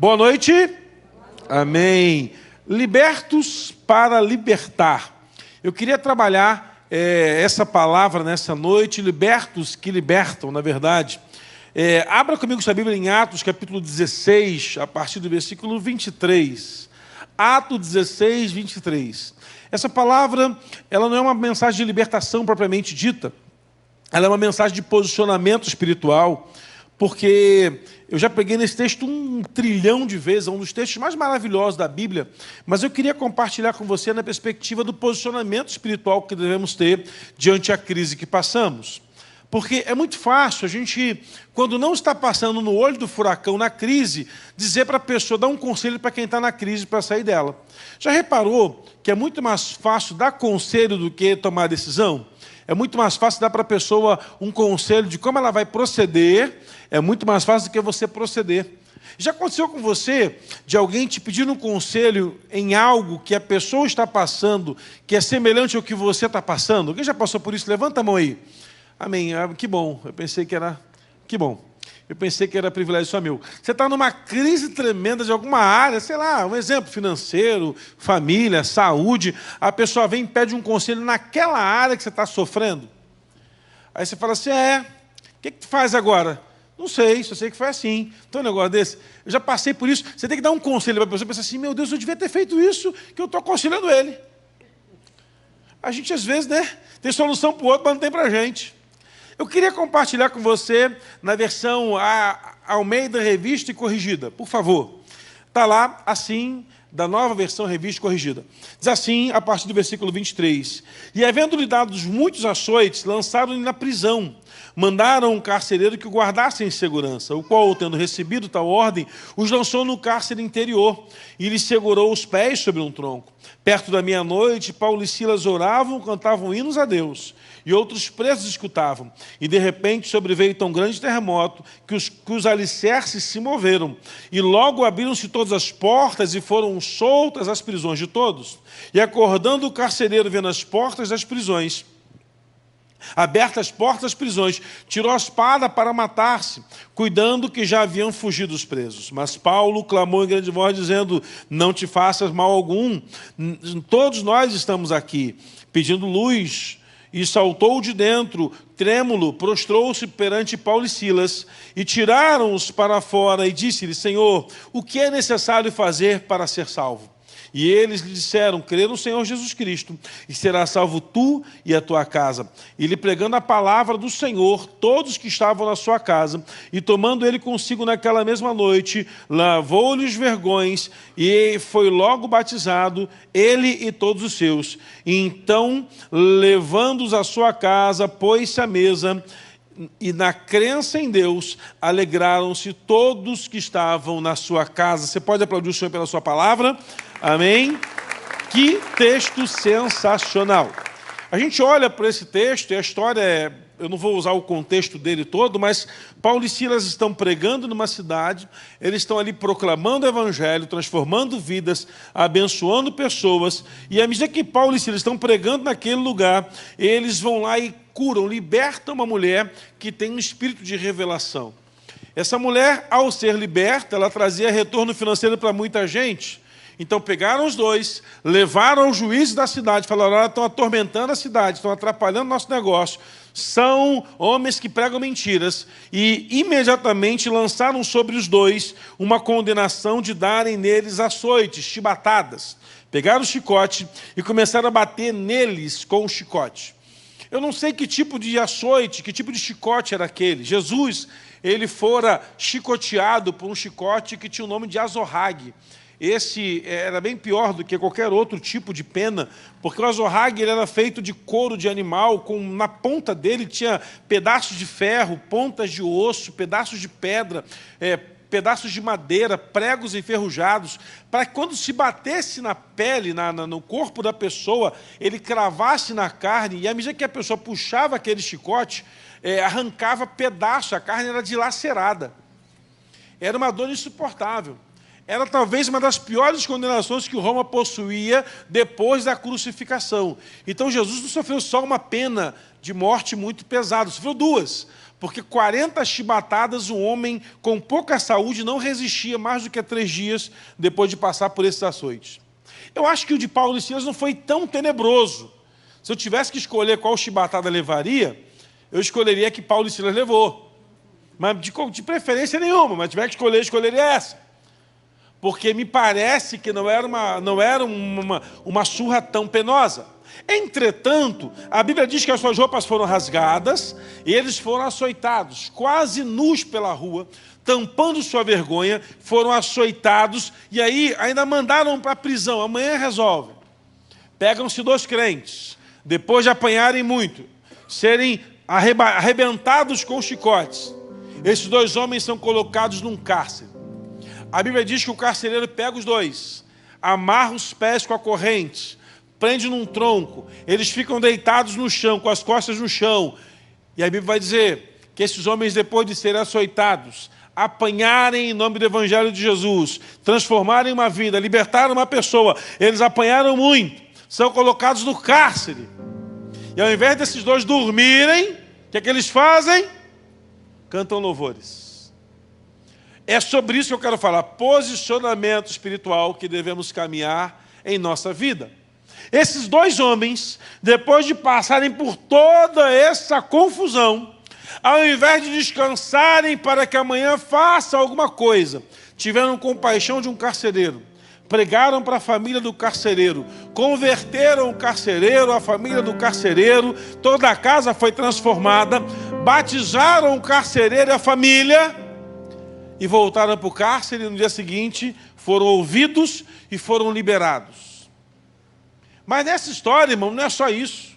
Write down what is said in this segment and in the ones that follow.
Boa noite. Amém. Libertos para libertar. Eu queria trabalhar essa palavra nessa noite, libertos que libertam, na verdade. Abra comigo sua Bíblia em Atos, capítulo 16, a partir do versículo 23. Atos 16, 23. Essa palavra, ela não é uma mensagem de libertação propriamente dita. Ela é uma mensagem de posicionamento espiritual, porque eu já peguei nesse texto 1 trilhão de vezes, é um dos textos mais maravilhosos da Bíblia, mas eu queria compartilhar com você na perspectiva do posicionamento espiritual que devemos ter diante a crise que passamos. Porque é muito fácil a gente, quando não está passando no olho do furacão, na crise, dizer para a pessoa, dar um conselho para quem está na crise para sair dela. Já reparou que é muito mais fácil dar conselho do que tomar decisão? É muito mais fácil dar para a pessoa um conselho de como ela vai proceder, é muito mais fácil do que você proceder. Já aconteceu com você de alguém te pedir um conselho em algo que a pessoa está passando, que é semelhante ao que você está passando? Alguém já passou por isso? Levanta a mão aí. Amém. Que bom. Eu pensei que era... Que bom. Eu pensei que era privilégio só meu. Você está numa crise tremenda de alguma área, sei lá, um exemplo financeiro, família, saúde, a pessoa vem e pede um conselho naquela área que você está sofrendo. Aí você fala assim, o que tu faz agora? Não sei, só sei que foi assim. Então, um negócio desse, eu já passei por isso. Você tem que dar um conselho para a pessoa e pensar assim, meu Deus, eu devia ter feito isso, que eu estou aconselhando ele. A gente, às vezes, tem solução para o outro, mas não tem para a gente. Eu queria compartilhar com você na versão Almeida Revista e Corrigida. Por favor. Está lá, assim, da nova versão Revista e Corrigida. Diz assim, a partir do versículo 23. E havendo-lhe dado muitos açoites, lançaram-lhe na prisão. Mandaram um carcereiro que o guardasse em segurança, o qual, tendo recebido tal ordem, os lançou no cárcere interior e lhe segurou os pés sobre um tronco. Perto da meia-noite, Paulo e Silas oravam, cantavam hinos a Deus, e outros presos escutavam. E, de repente, sobreveio tão grande terremoto que os alicerces se moveram. E logo abriram-se todas as portas e foram soltas as prisões de todos. E, acordando o carcereiro, vendo as portas das prisões, abertas as portas das prisões, tirou a espada para matar-se, cuidando que já haviam fugido os presos. Mas Paulo clamou em grande voz, dizendo, não te faças mal algum, todos nós estamos aqui, pedindo luz. E saltou de dentro, trêmulo, prostrou-se perante Paulo e Silas, e tiraram-os para fora, e disse-lhe, Senhor, o que é necessário fazer para ser salvo? E eles lhe disseram, crê no Senhor Jesus Cristo, e serás salvo tu e a tua casa. E lhe pregando a palavra do Senhor, todos que estavam na sua casa, e tomando ele consigo naquela mesma noite, lavou-lhe os vergões, e foi logo batizado, ele e todos os seus. E então, levando-os à sua casa, pôs-se à mesa, e na crença em Deus, alegraram-se todos que estavam na sua casa. Você pode aplaudir o Senhor pela sua palavra? Amém? Que texto sensacional. A gente olha para esse texto e a história eu não vou usar o contexto dele todo, mas Paulo e Silas estão pregando numa cidade, eles estão ali proclamando o evangelho, transformando vidas, abençoando pessoas, e à medida que Paulo e Silas estão pregando naquele lugar, eles vão lá e curam, libertam uma mulher que tem um espírito de revelação. Essa mulher, ao ser liberta, ela trazia retorno financeiro para muita gente. Então pegaram os dois, levaram ao juiz da cidade, falaram, olha, estão atormentando a cidade, estão atrapalhando o nosso negócio, são homens que pregam mentiras, e imediatamente lançaram sobre os dois uma condenação de darem neles açoites, chibatadas. Pegaram o chicote e começaram a bater neles com o chicote. Eu não sei que tipo de açoite, que tipo de chicote era aquele. Jesus, ele fora chicoteado por um chicote que tinha o nome de azorrague. Esse era bem pior do que qualquer outro tipo de pena, porque o azorrague ele era feito de couro de animal, na ponta dele tinha pedaços de ferro, pontas de osso, pedaços de pedra, pedaços de madeira, pregos enferrujados, para que quando se batesse na pele, no corpo da pessoa, ele cravasse na carne, e à medida que a pessoa puxava aquele chicote, arrancava pedaço, a carne era dilacerada. Era uma dor insuportável. era talvez uma das piores condenações que Roma possuía depois da crucificação. Então Jesus não sofreu só uma pena de morte muito pesada, sofreu duas, porque 40 chibatadas, um homem com pouca saúde não resistia mais do que 3 dias depois de passar por esses açoites. Eu acho que o de Paulo e Silas não foi tão tenebroso. Se eu tivesse que escolher qual chibatada levaria, eu escolheria a que Paulo e Silas levou. Mas de preferência nenhuma, mas tiver que escolher, eu escolheria essa. Porque me parece que não era uma surra tão penosa. Entretanto, a Bíblia diz que as suas roupas foram rasgadas e eles foram açoitados, quase nus pela rua, tampando sua vergonha, foram açoitados e aí ainda mandaram para a prisão. Amanhã resolve. Pegam-se 2 crentes, depois de apanharem muito, serem arrebentados com chicotes. Esses 2 homens são colocados num cárcere. A Bíblia diz que o carcereiro pega os 2, amarra os pés com a corrente, prende num tronco, eles ficam deitados no chão, com as costas no chão. E a Bíblia vai dizer que esses homens, depois de serem açoitados, apanharem em nome do Evangelho de Jesus, transformarem uma vida, libertaram uma pessoa, eles apanharam muito, são colocados no cárcere. E ao invés desses 2 dormirem, o que é que eles fazem? Cantam louvores. É sobre isso que eu quero falar, posicionamento espiritual que devemos caminhar em nossa vida. Esses 2 homens, depois de passarem por toda essa confusão, ao invés de descansarem para que amanhã faça alguma coisa, tiveram compaixão de um carcereiro, pregaram para a família do carcereiro, converteram o carcereiro, a família do carcereiro, toda a casa foi transformada, batizaram o carcereiro e a família, e voltaram para o cárcere, e no dia seguinte foram ouvidos e foram liberados. Mas nessa história, irmão, não é só isso.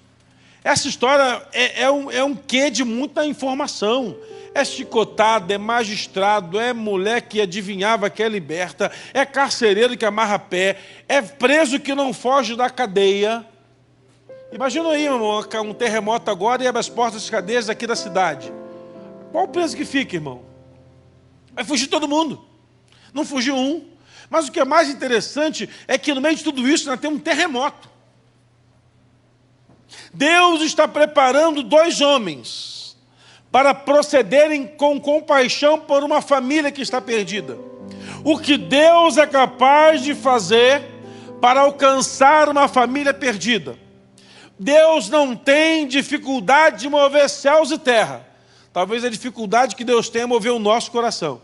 Essa história é um quê de muita informação. É chicotado, é magistrado, é mulher que adivinhava que é liberta, é carcereiro que amarra pé, é preso que não foge da cadeia. Imagina aí, irmão, um terremoto agora e abre as portas das cadeias aqui da cidade. Qual o preso que fica, irmão? Vai fugir todo mundo. Não fugiu um. Mas o que é mais interessante é que no meio de tudo isso nós temos um terremoto. Deus está preparando 2 homens para procederem com compaixão por uma família que está perdida. O que Deus é capaz de fazer para alcançar uma família perdida. Deus não tem dificuldade de mover céus e terra. Talvez a dificuldade que Deus tem é mover o nosso coração.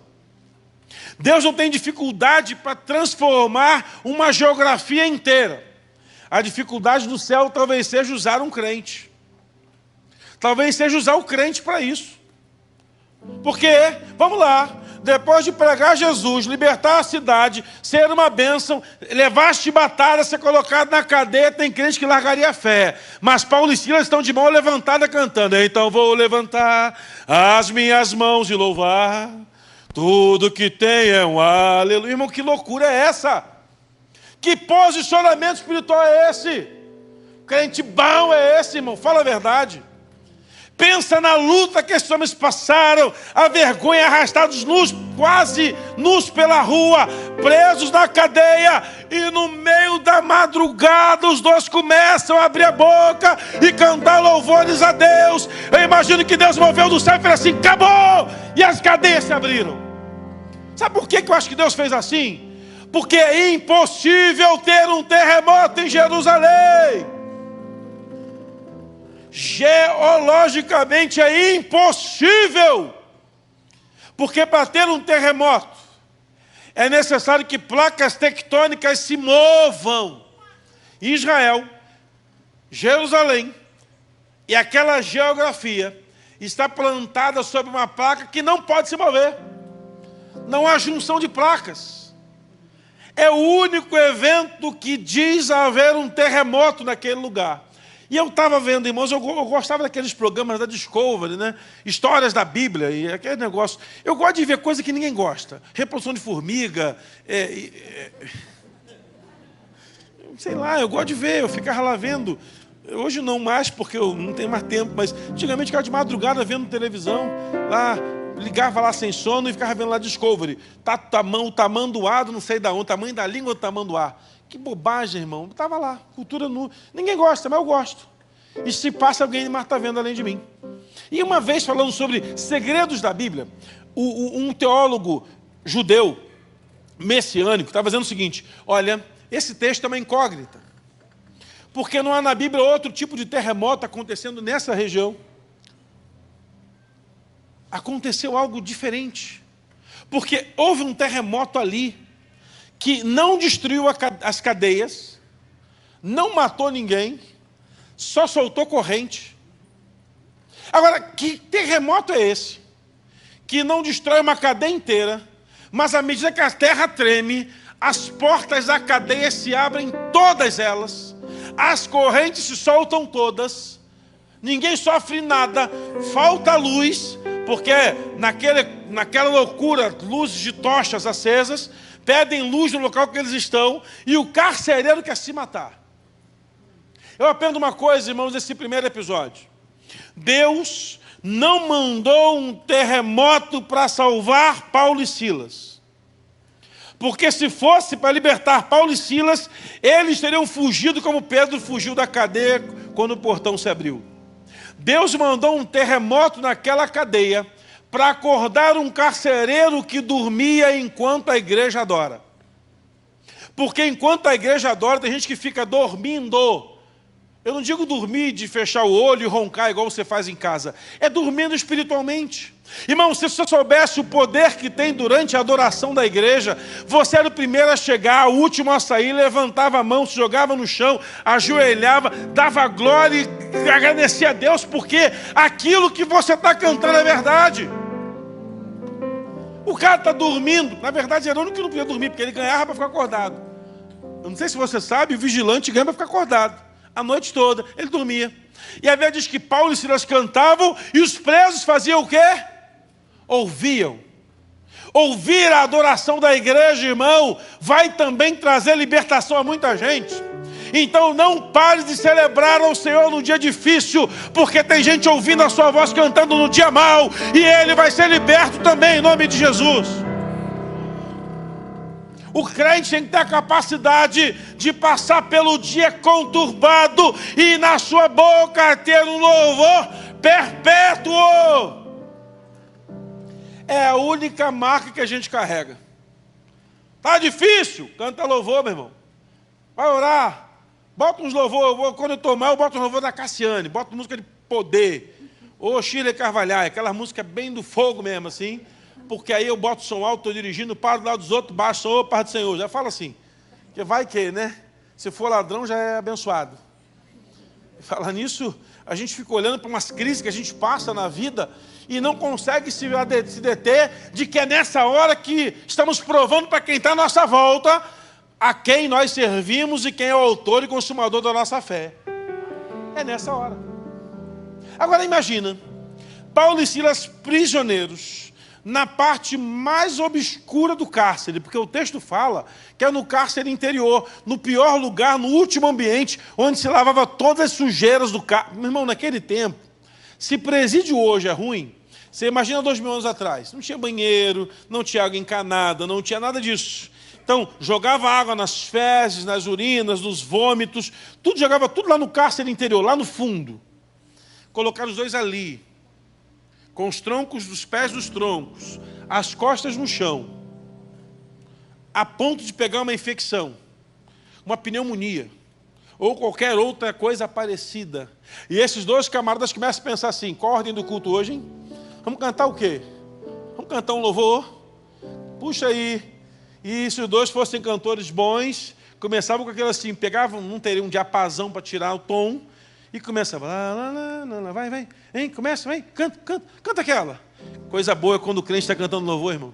Deus não tem dificuldade para transformar uma geografia inteira. A dificuldade do céu talvez seja usar um crente. Talvez seja usar o crente para isso. Porque, vamos lá, depois de pregar Jesus, libertar a cidade, ser uma bênção, levar a chibatada, ser colocado na cadeia, tem crente que largaria a fé. Mas Paulo e Silas estão de mão levantada cantando. Então vou levantar as minhas mãos e louvar. Tudo que tem é um aleluia. Irmão, que loucura é essa? Que posicionamento espiritual é esse? Crente bom é esse, irmão? Fala a verdade. Pensa na luta que esses homens passaram, a vergonha, arrastados nus, quase nus pela rua, presos na cadeia, e no meio da madrugada os 2 começam a abrir a boca e cantar louvores a Deus. Eu imagino que Deus moveu do céu e fez assim, acabou! E as cadeias se abriram. Sabe por que eu acho que Deus fez assim? Porque é impossível ter um terremoto em Jerusalém. Geologicamente é impossível, porque para ter um terremoto é necessário que placas tectônicas se movam. Israel, Jerusalém e aquela geografia está plantada sobre uma placa que não pode se mover. Não há junção de placas. É o único evento que diz haver um terremoto naquele lugar. E eu estava vendo, irmãos, eu gostava daqueles programas da Discovery, né? Histórias da Bíblia e aquele negócio. Eu gosto de ver coisa que ninguém gosta. Reprodução de formiga. Sei lá, eu gosto de ver, eu ficava lá vendo. Hoje não mais, porque eu não tenho mais tempo, mas antigamente ficava de madrugada vendo televisão, lá, ligava lá sem sono e ficava vendo lá Discovery. O tamanduá, não sei da onde, o tamanho da língua do tamanduá. Que bobagem, irmão. Eu estava lá, cultura nua. Ninguém gosta, mas eu gosto. E se passa alguém, mas está vendo além de mim. E uma vez falando sobre segredos da Bíblia, um teólogo judeu, messiânico, estava dizendo o seguinte: olha, esse texto é uma incógnita, porque não há na Bíblia outro tipo de terremoto acontecendo nessa região. Aconteceu algo diferente, porque houve um terremoto ali, que não destruiu as cadeias, não matou ninguém, só soltou corrente. Agora, que terremoto é esse? Que não destrói uma cadeia inteira, mas à medida que a terra treme, as portas da cadeia se abrem, todas elas, as correntes se soltam todas, ninguém sofre nada, falta luz, porque naquela loucura, luzes de tochas acesas, pedem luz no local que eles estão, e o carcereiro quer se matar. Eu aprendo uma coisa, irmãos, nesse primeiro episódio. Deus não mandou um terremoto para salvar Paulo e Silas. Porque se fosse para libertar Paulo e Silas, eles teriam fugido como Pedro fugiu da cadeia quando o portão se abriu. Deus mandou um terremoto naquela cadeia para acordar um carcereiro que dormia enquanto a igreja adora. Porque enquanto a igreja adora, tem gente que fica dormindo. Eu não digo dormir de fechar o olho e roncar igual você faz em casa. É dormindo espiritualmente. Irmão, se você soubesse o poder que tem durante a adoração da igreja, você era o primeiro a chegar, o último a sair, levantava a mão, se jogava no chão, ajoelhava, dava glória e agradecia a Deus, porque aquilo que você está cantando é verdade. O cara está dormindo, na verdade era o único que não podia dormir, porque ele ganhava para ficar acordado. Eu não sei se você sabe, o vigilante ganha para ficar acordado. A noite toda, ele dormia. E a Bíblia diz que Paulo e Silas cantavam e os presos faziam o quê? Ouviam. Ouvir a adoração da igreja, irmão, vai também trazer libertação a muita gente. Então não pare de celebrar ao Senhor no dia difícil, porque tem gente ouvindo a sua voz cantando no dia mau, e ele vai ser liberto também em nome de Jesus. O crente tem que ter a capacidade de passar pelo dia conturbado e na sua boca ter um louvor perpétuo. É a única marca que a gente carrega. Tá difícil? Canta louvor, meu irmão. Vai orar. Bota uns louvor. Quando eu estou mal, eu boto um louvor da Cassiane. Bota música de poder. Ou Shirley Carvalhais. Aquela música bem do fogo mesmo, assim. Porque aí eu boto som alto, estou dirigindo, paro do lado dos outros, baixo, sou paz do Senhor. Já fala assim, que vai que, né? Se for ladrão, já é abençoado. Falar nisso, a gente fica olhando para umas crises que a gente passa na vida e não consegue se deter de que é nessa hora que estamos provando para quem está à nossa volta a quem nós servimos e quem é o autor e consumador da nossa fé. É nessa hora. Agora imagina, Paulo e Silas prisioneiros, na parte mais obscura do cárcere, porque o texto fala que é no cárcere interior, no pior lugar, no último ambiente, onde se lavava todas as sujeiras do cárcere. Meu irmão, naquele tempo, se presídio hoje é ruim, você imagina 2000 anos atrás, não tinha banheiro, não tinha água encanada, não tinha nada disso. Então, jogava água nas fezes, nas urinas, nos vômitos, jogava tudo lá no cárcere interior, lá no fundo. Colocaram os dois ali, com os troncos dos pés dos troncos, as costas no chão, a ponto de pegar uma infecção, uma pneumonia, ou qualquer outra coisa parecida. E esses dois camaradas começam a pensar assim, qual a ordem do culto hoje, hein? Vamos cantar o quê? Vamos cantar um louvor? Puxa aí. E se os dois fossem cantores bons, começavam com aquilo assim, pegavam, não teria um diapasão para tirar o tom, e começava, vai, hein, começa, vem, canta aquela. Coisa boa é quando o crente está cantando louvor, irmão.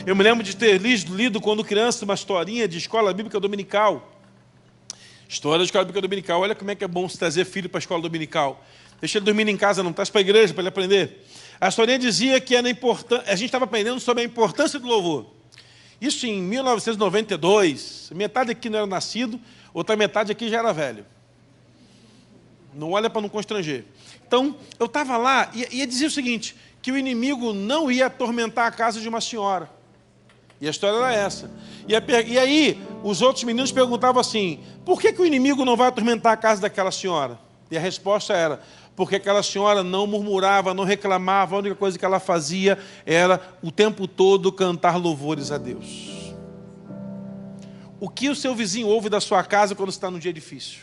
Eu me lembro de ter lido quando criança uma historinha de escola bíblica dominical. História de escola bíblica dominical, olha como é que é bom se trazer filho para a escola dominical. Deixa ele dormir em casa, não traz para a igreja para ele aprender. A historinha dizia que era a gente estava aprendendo sobre a importância do louvor. Isso em 1992, metade aqui não era nascido, outra metade aqui já era velho. Não olha para não constranger. Então, eu estava lá e dizia o seguinte, que o inimigo não ia atormentar a casa de uma senhora. E a história era essa. E aí, os outros meninos perguntavam assim, por que o inimigo não vai atormentar a casa daquela senhora? E a resposta era, porque aquela senhora não murmurava, não reclamava, a única coisa que ela fazia era, o tempo todo, cantar louvores a Deus. O que o seu vizinho ouve da sua casa quando está num dia difícil?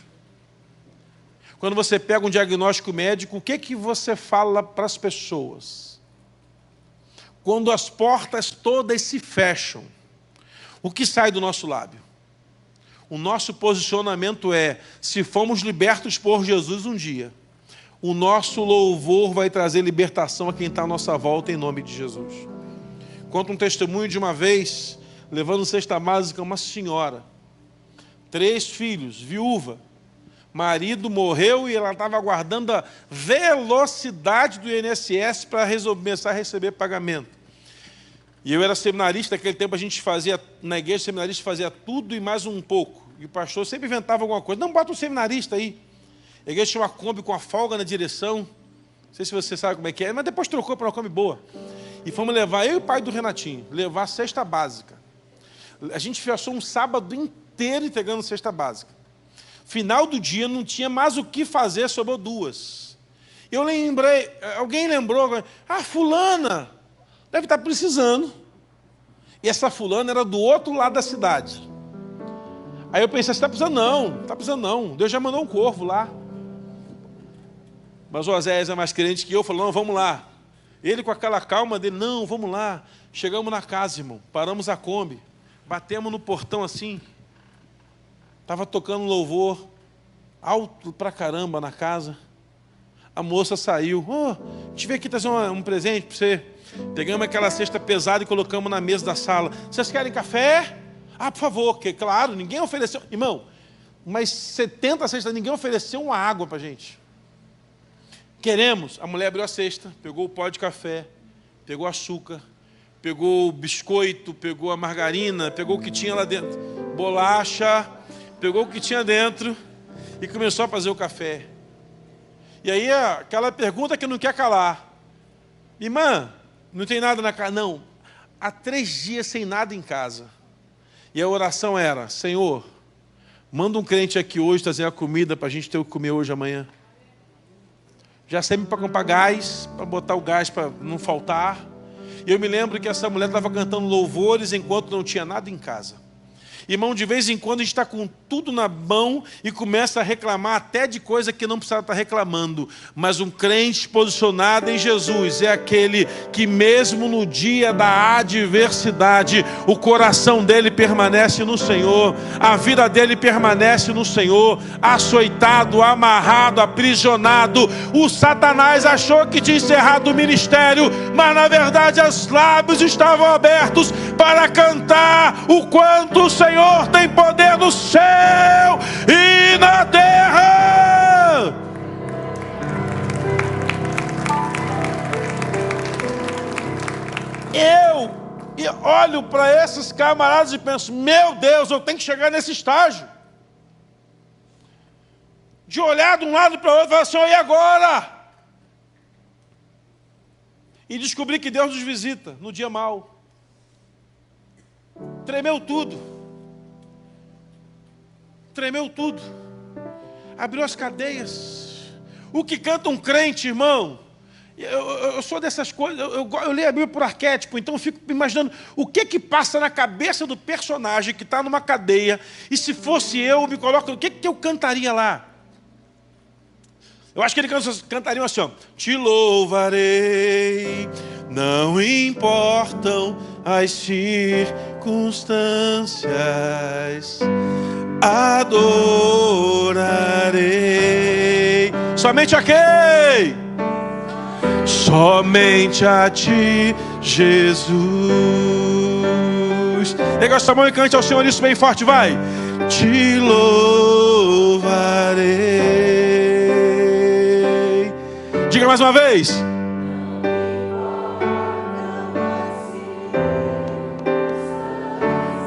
Quando você pega um diagnóstico médico, o que você fala para as pessoas? Quando as portas todas se fecham, o que sai do nosso lábio? O nosso posicionamento é, se fomos libertos por Jesus um dia, o nosso louvor vai trazer libertação a quem está à nossa volta, em nome de Jesus. Conto um testemunho de uma vez, levando cesta básica uma senhora, 3 filhos, viúva, marido morreu e ela estava aguardando a velocidade do INSS para começar a receber pagamento. E eu era seminarista, naquele tempo a gente fazia, na igreja, seminarista fazia tudo e mais um pouco. E o pastor sempre inventava alguma coisa. Não, bota um seminarista aí. A igreja tinha uma Kombi com a folga na direção. Não sei se você sabe como é que é, mas depois trocou para uma Kombi boa. E fomos levar, eu e o pai do Renatinho, levar a cesta básica. A gente passou um sábado inteiro entregando cesta básica. Final do dia, não tinha mais o que fazer, sobrou 2. Eu lembrei, alguém lembrou, fulana deve estar precisando. E essa fulana era do outro lado da cidade. Aí eu pensei, você está precisando não, não está precisando não. Deus já mandou um corvo lá. Mas o Oséias é mais crente que eu, falou, não, vamos lá. Ele com aquela calma dele, não, vamos lá. Chegamos na casa, irmão, paramos a Kombi, batemos no portão assim. Estava tocando louvor, alto pra caramba na casa. A moça saiu, a gente veio aqui trazer um presente para você. Pegamos aquela cesta pesada e colocamos na mesa da sala. Vocês querem café? Por favor, que claro, ninguém ofereceu. Irmão, umas 70 cestas, ninguém ofereceu uma água para a gente. Queremos. A mulher abriu a cesta, pegou o pó de café, pegou açúcar, pegou o biscoito, pegou a margarina, pegou o que tinha lá dentro, bolacha, pegou o que tinha dentro e começou a fazer o café. E aí aquela pergunta que não quer calar. Irmã, não tem nada na casa? Não. Há 3 dias sem nada em casa. E a oração era, Senhor, manda um crente aqui hoje trazer a comida para a gente ter o que comer hoje amanhã. Já sempre para comprar gás, para botar o gás para não faltar. E eu me lembro que essa mulher estava cantando louvores enquanto não tinha nada em casa. Irmão, de vez em quando a gente está com tudo na mão e começa a reclamar até de coisa que não precisava estar reclamando. Mas um crente posicionado em Jesus é aquele que mesmo no dia da adversidade, o coração dele permanece no Senhor, a vida dele permanece no Senhor, açoitado, amarrado, aprisionado. O Satanás achou que tinha encerrado o ministério, mas na verdade os lábios estavam abertos para cantar o quanto o Senhor tem poder no céu e na terra. Eu olho para esses camaradas e penso, meu Deus, eu tenho que chegar nesse estágio. De olhar de um lado para o outro e falar assim, e agora? E descobrir que Deus nos visita no dia mau. Tremeu tudo. Tremeu tudo. Abriu as cadeias. O que canta um crente, irmão? Eu sou dessas coisas. Eu leio a Bíblia por arquétipo. Então eu fico imaginando o que passa na cabeça do personagem que está numa cadeia. E se fosse eu me coloco, o que eu cantaria lá? Eu acho que ele cantaria assim, ó. Te louvarei, não importam as circunstâncias, adorarei. Somente a quem? Somente a ti, Jesus. Pega essa mão e cante ao Senhor isso bem forte, vai. Te louvarei. Diga mais uma vez.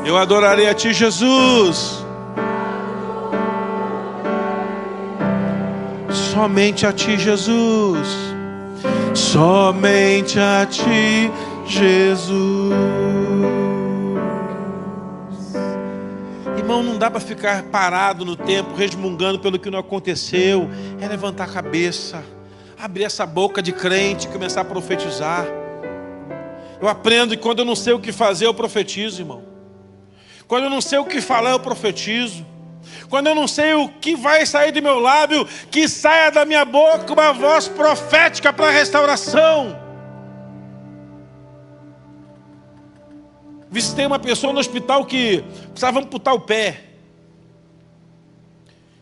Eu adorarei a ti, Jesus. Somente a ti, Jesus. somente a ti, Jesus. Irmão, não dá para ficar parado no tempo, resmungando pelo que não aconteceu. É levantar a cabeça, abrir essa boca de crente e começar a profetizar. Eu aprendo que quando eu não sei o que fazer, eu profetizo, irmão. Quando eu não sei o que falar, eu profetizo. Quando eu não sei o que vai sair do meu lábio, que saia da minha boca uma voz profética para a restauração. Visitei uma pessoa no hospital que precisava amputar o pé.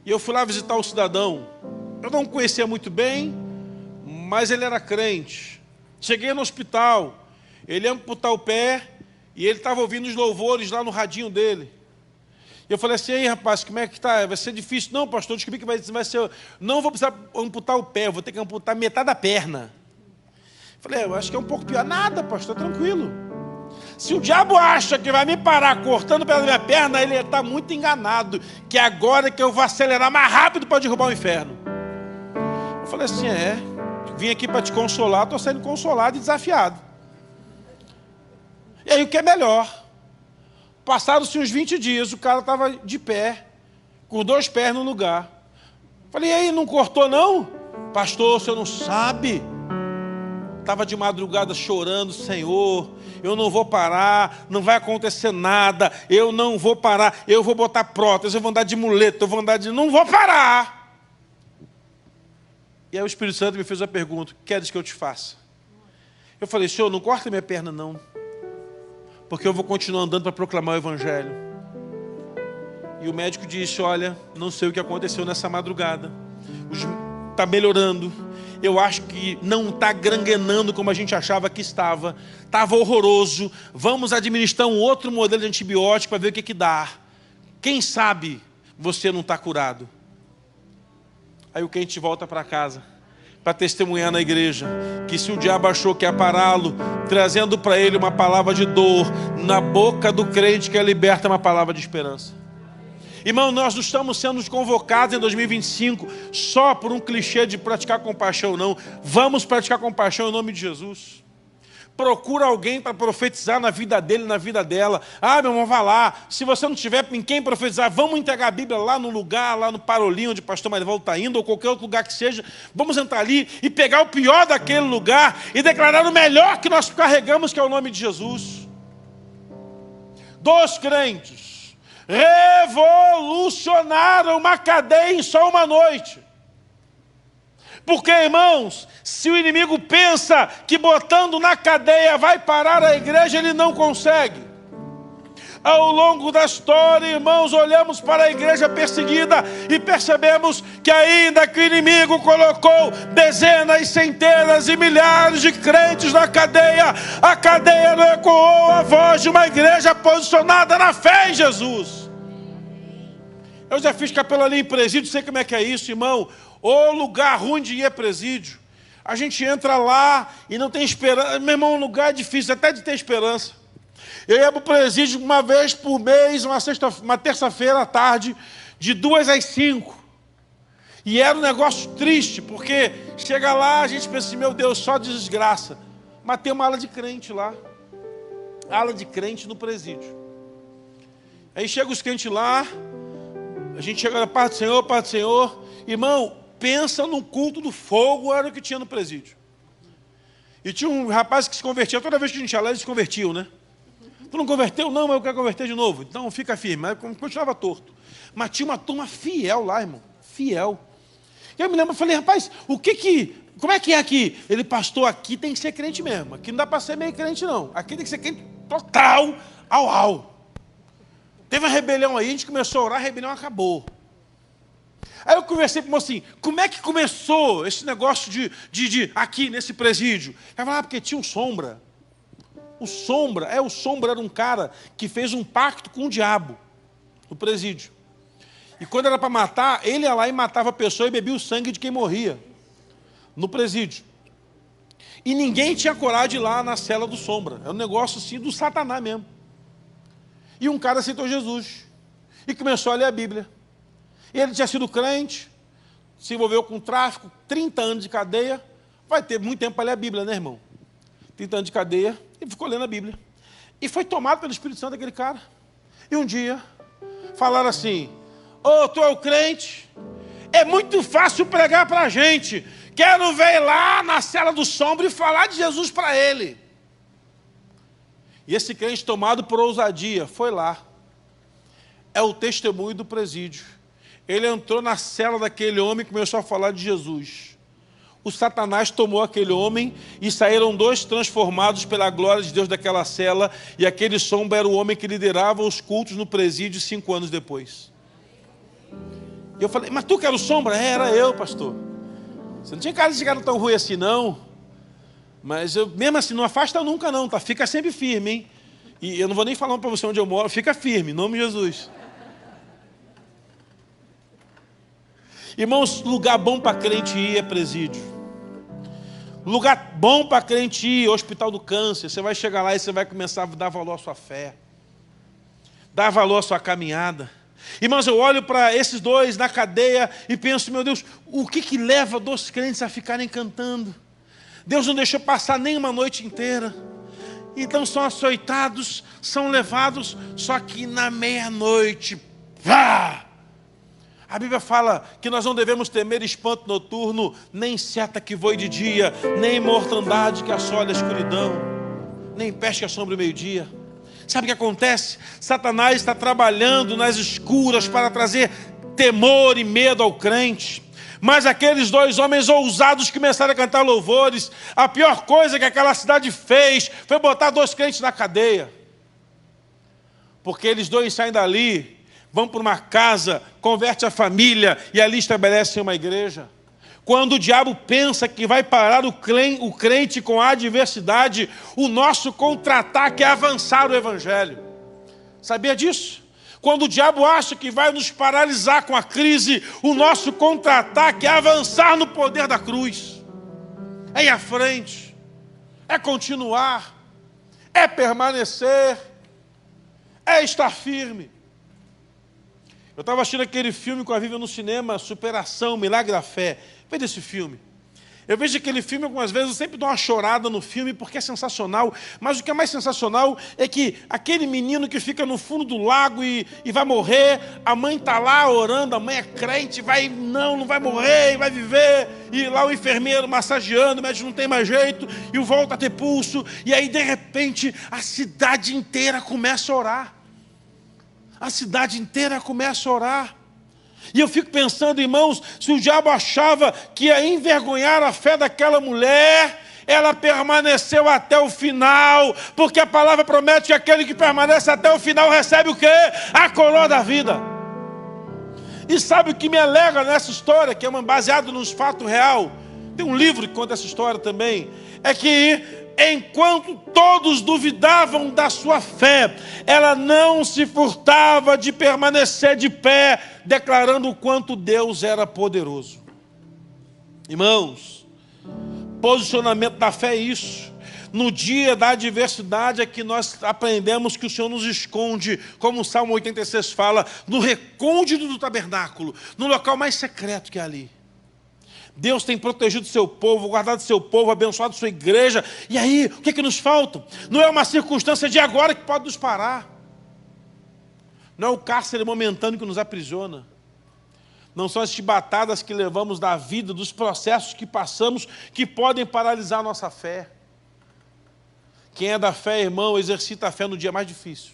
E eu fui lá visitar o cidadão. Eu não conhecia muito bem, mas ele era crente. Cheguei no hospital, ele ia amputar o pé e ele estava ouvindo os louvores lá no radinho dele. E eu falei assim: ei, rapaz, como é que tá? Vai ser difícil. Não, pastor, descobri que vai ser... Não vou precisar amputar o pé, vou ter que amputar metade da perna. Eu falei: eu acho que é um pouco pior. Nada, pastor, tranquilo. Se o diabo acha que vai me parar cortando pela minha perna, ele está muito enganado, que agora é que eu vou acelerar mais rápido para derrubar o inferno. Eu falei assim: vim aqui para te consolar, estou sendo consolado e desafiado. E aí o que é melhor? Passaram-se uns 20 dias, o cara estava de pé, com 2 pés no lugar. Falei: e aí, não cortou não? Pastor, o senhor não sabe? Estava de madrugada chorando: Senhor, eu não vou parar, não vai acontecer nada, eu não vou parar, eu vou botar prótese, eu vou andar de muleta, eu vou andar de... Não vou parar! E aí o Espírito Santo me fez a pergunta: queres que eu te faça? Eu falei: Senhor, não corta minha perna não, porque eu vou continuar andando para proclamar o Evangelho. E o médico disse: olha, não sei o que aconteceu nessa madrugada, está melhorando, eu acho que não está granguenando como a gente achava que estava horroroso, vamos administrar um outro modelo de antibiótico para ver o que dá, quem sabe você não está curado. Aí o crente volta para casa para testemunhar na igreja que se o diabo achou que ia pará-lo, trazendo para ele uma palavra de dor, na boca do crente que é liberta uma palavra de esperança. Irmão, nós não estamos sendo convocados em 2025 só por um clichê de praticar compaixão, não. Vamos praticar compaixão em nome de Jesus. Procura alguém para profetizar na vida dele, na vida dela. Ah, meu irmão, vá lá. Se você não tiver em quem profetizar, vamos entregar a Bíblia lá no lugar, lá no Parolim, onde o pastor Marivaldo está indo, ou qualquer outro lugar que seja. Vamos entrar ali e pegar o pior daquele lugar e declarar o melhor que nós carregamos, que é o nome de Jesus. 2 crentes revolucionaram uma cadeia em só uma noite. Porque, irmãos, se o inimigo pensa que botando na cadeia vai parar a igreja, ele não consegue. Ao longo da história, irmãos, olhamos para a igreja perseguida e percebemos que ainda que o inimigo colocou dezenas, centenas e milhares de crentes na cadeia, a cadeia não ecoou a voz de uma igreja posicionada na fé em Jesus. Eu já fiz capelania em presídio, sei como é que é isso, irmão. O lugar ruim de ir é presídio. A gente entra lá e não tem esperança. Meu irmão, um lugar difícil até de ter esperança. Eu ia para o presídio uma vez por mês, uma terça-feira à tarde, de 2 às 5. E era um negócio triste, porque chega lá, a gente pensa assim: meu Deus, só desgraça. Mas tem uma ala de crente lá. Ala de crente no presídio. Aí chega os crentes lá, a gente chega na paz do Senhor, paz do Senhor. Irmão, pensa num culto do fogo, era o que tinha no presídio. E tinha um rapaz que se convertia, toda vez que a gente ia lá, eles se convertiam, né? Tu não converteu? Não, mas eu quero converter de novo. Então fica firme. Mas continuava torto. Mas tinha uma turma fiel lá, irmão. Fiel. E eu me lembro, eu falei: rapaz, como é que é aqui? Ele: pastor, aqui tem que ser crente mesmo. Aqui não dá para ser meio crente, não. Aqui tem que ser crente total, au. Teve uma rebelião aí, a gente começou a orar, a rebelião acabou. Aí eu conversei com o moço assim: como é que começou esse negócio de aqui nesse presídio? Ele falou: porque tinha um Sombra. O Sombra era um cara que fez um pacto com o diabo no presídio. E quando era para matar, ele ia lá e matava a pessoa e bebia o sangue de quem morria no presídio. E ninguém tinha coragem de ir lá na cela do Sombra. É um negócio assim do Satanás mesmo. E um cara aceitou Jesus e começou a ler a Bíblia. E ele tinha sido crente, se envolveu com tráfico, 30 anos de cadeia. vai ter muito tempo para ler a Bíblia, né, irmão? 30 anos de cadeia, e ficou lendo a Bíblia. E foi tomado pelo Espírito Santo aquele cara. E um dia, falaram assim, tu é o crente? É muito fácil pregar para a gente. Quero ver lá na cela do sombra e falar de Jesus para ele. E esse crente, tomado por ousadia, foi lá. É o testemunho do presídio. Ele entrou na cela daquele homem e começou a falar de Jesus. O Satanás tomou aquele homem e saíram 2 transformados pela glória de Deus daquela cela, e aquele sombra era o homem que liderava os cultos no presídio 5 anos depois. E eu falei, mas tu que era o sombra? Era eu, pastor. Você não tinha cara de cara tão ruim assim, não. Mas eu, mesmo assim, não afasta nunca não, tá? Fica sempre firme, hein? E eu não vou nem falar para você onde eu moro, fica firme, em nome de Jesus. Irmãos, lugar bom para crente ir é presídio. Lugar bom para crente ir, hospital do câncer. Você vai chegar lá e você vai começar a dar valor à sua fé. Dar valor à sua caminhada. Irmãos, eu olho para esses 2 na cadeia e penso, meu Deus, o que leva 2 crentes a ficarem cantando? Deus não deixou passar nem uma noite inteira. Então são açoitados, são levados, só que na meia-noite, pá! A Bíblia fala que nós não devemos temer espanto noturno, nem seta que voe de dia, nem mortandade que assole a escuridão, nem peste que assombra o meio-dia. Sabe o que acontece? Satanás está trabalhando nas escuras para trazer temor e medo ao crente. Mas aqueles 2 homens ousados começaram a cantar louvores. A pior coisa que aquela cidade fez foi botar 2 crentes na cadeia. Porque eles 2 saem dali, vão para uma casa, converte a família e ali estabelecem uma igreja. Quando o diabo pensa que vai parar o crente com a adversidade, o nosso contra-ataque é avançar o evangelho. Sabia disso? Quando o diabo acha que vai nos paralisar com a crise, o nosso contra-ataque é avançar no poder da cruz. É ir à frente, é continuar, é permanecer, é estar firme. Eu estava assistindo aquele filme com a Vivian no cinema, Superação, Milagre da Fé. Veja esse filme. Eu vejo aquele filme algumas vezes, eu sempre dou uma chorada no filme, porque é sensacional. Mas o que é mais sensacional é que aquele menino que fica no fundo do lago e vai morrer, a mãe está lá orando, a mãe é crente, não vai morrer, vai viver. E lá o enfermeiro massageando, o médico não tem mais jeito, e o volta a ter pulso. E aí, de repente, a cidade inteira começa a orar. A cidade inteira começa a orar. E eu fico pensando, irmãos, se o diabo achava que ia envergonhar a fé daquela mulher, ela permaneceu até o final, porque a palavra promete que aquele que permanece até o final recebe o quê? A coroa da vida. E sabe o que me alegra nessa história, que é baseado nos fatos reais? Tem um livro que conta essa história também. É que enquanto todos duvidavam da sua fé, ela não se furtava de permanecer de pé, declarando o quanto Deus era poderoso. Irmãos, posicionamento da fé é isso. No dia da adversidade é que nós aprendemos que o Senhor nos esconde, como o Salmo 86 fala, no recôndito do tabernáculo, no local mais secreto que é ali. Deus tem protegido o seu povo, guardado o seu povo, abençoado a sua igreja. E aí, o que nos falta? Não é uma circunstância de agora que pode nos parar. Não é o cárcere momentâneo que nos aprisiona. Não são as chibatadas que levamos da vida, dos processos que passamos, que podem paralisar a nossa fé. Quem é da fé, irmão, exercita a fé no dia mais difícil,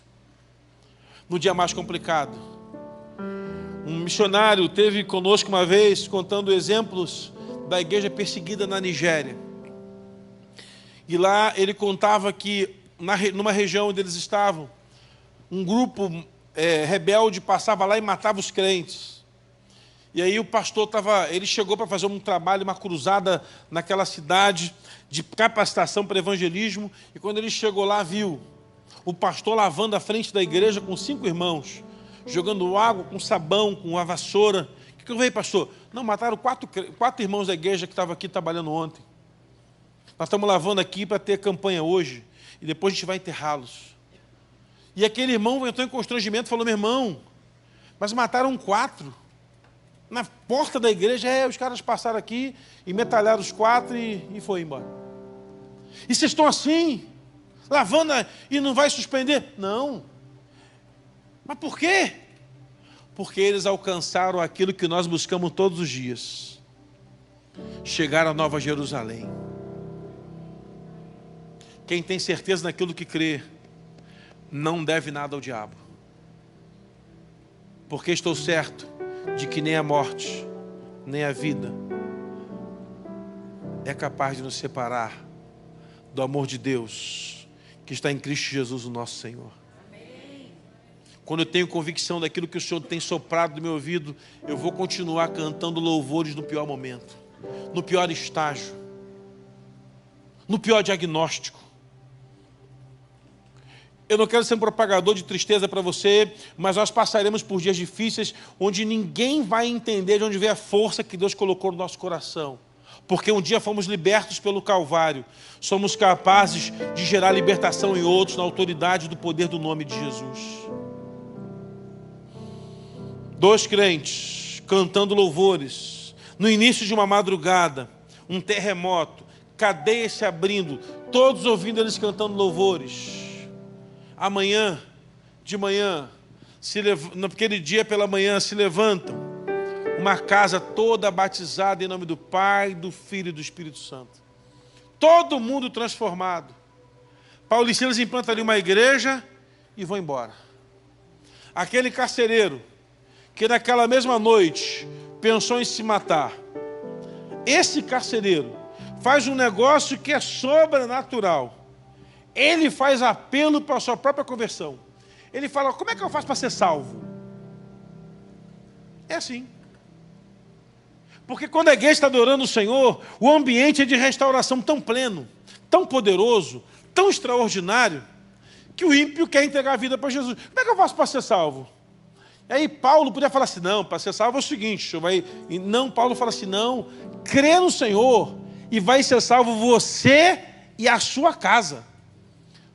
no dia mais complicado. Um missionário teve conosco uma vez, contando exemplos da igreja perseguida na Nigéria. E lá ele contava que, numa região onde eles estavam, um grupo rebelde passava lá e matava os crentes. E aí o pastor ele chegou para fazer um trabalho, uma cruzada naquela cidade, de capacitação para evangelismo, e quando ele chegou lá, viu o pastor lavando a frente da igreja com 5 irmãos, jogando água com sabão, com a vassoura. O que eu veio, pastor? Não, mataram 4 irmãos da igreja que estavam aqui trabalhando ontem. Nós estamos lavando aqui para ter campanha hoje, e depois a gente vai enterrá-los. E aquele irmão entrou em constrangimento e falou, meu irmão, mas mataram 4. Na porta da igreja, os caras passaram aqui e metralharam os 4 e foi embora. E vocês estão assim, lavando e não vai suspender? Não. Mas por quê? Porque eles alcançaram aquilo que nós buscamos todos os dias. Chegar à Nova Jerusalém. Quem tem certeza naquilo que crê, não deve nada ao diabo. Porque estou certo de que nem a morte, nem a vida é capaz de nos separar do amor de Deus que está em Cristo Jesus, o nosso Senhor. Quando eu tenho convicção daquilo que o Senhor tem soprado no meu ouvido, eu vou continuar cantando louvores no pior momento, no pior estágio, no pior diagnóstico. Eu não quero ser um propagador de tristeza para você, mas nós passaremos por dias difíceis, onde ninguém vai entender de onde vem a força que Deus colocou no nosso coração. Porque um dia fomos libertos pelo Calvário, somos capazes de gerar libertação em outros, na autoridade do poder do nome de Jesus. 2 crentes cantando louvores, no início de uma madrugada, um terremoto, cadeias se abrindo, todos ouvindo eles cantando louvores. Amanhã, de manhã, naquele dia pela manhã, se levantam, uma casa toda batizada em nome do Pai, do Filho e do Espírito Santo. Todo mundo transformado. Paulo e Silas implantam ali uma igreja e vão embora. Aquele carcereiro, que naquela mesma noite pensou em se matar, esse carcereiro faz um negócio que é sobrenatural. Ele faz apelo para a sua própria conversão. Ele fala, como é que eu faço para ser salvo? É assim. Porque quando a igreja está adorando o Senhor, o ambiente é de restauração tão pleno, tão poderoso, tão extraordinário, que o ímpio quer entregar a vida para Jesus. Como é que eu faço para ser salvo? E aí Paulo podia falar assim, não, para ser salvo é o seguinte, não, Paulo fala assim, não, crê no Senhor e vai ser salvo você e a sua casa.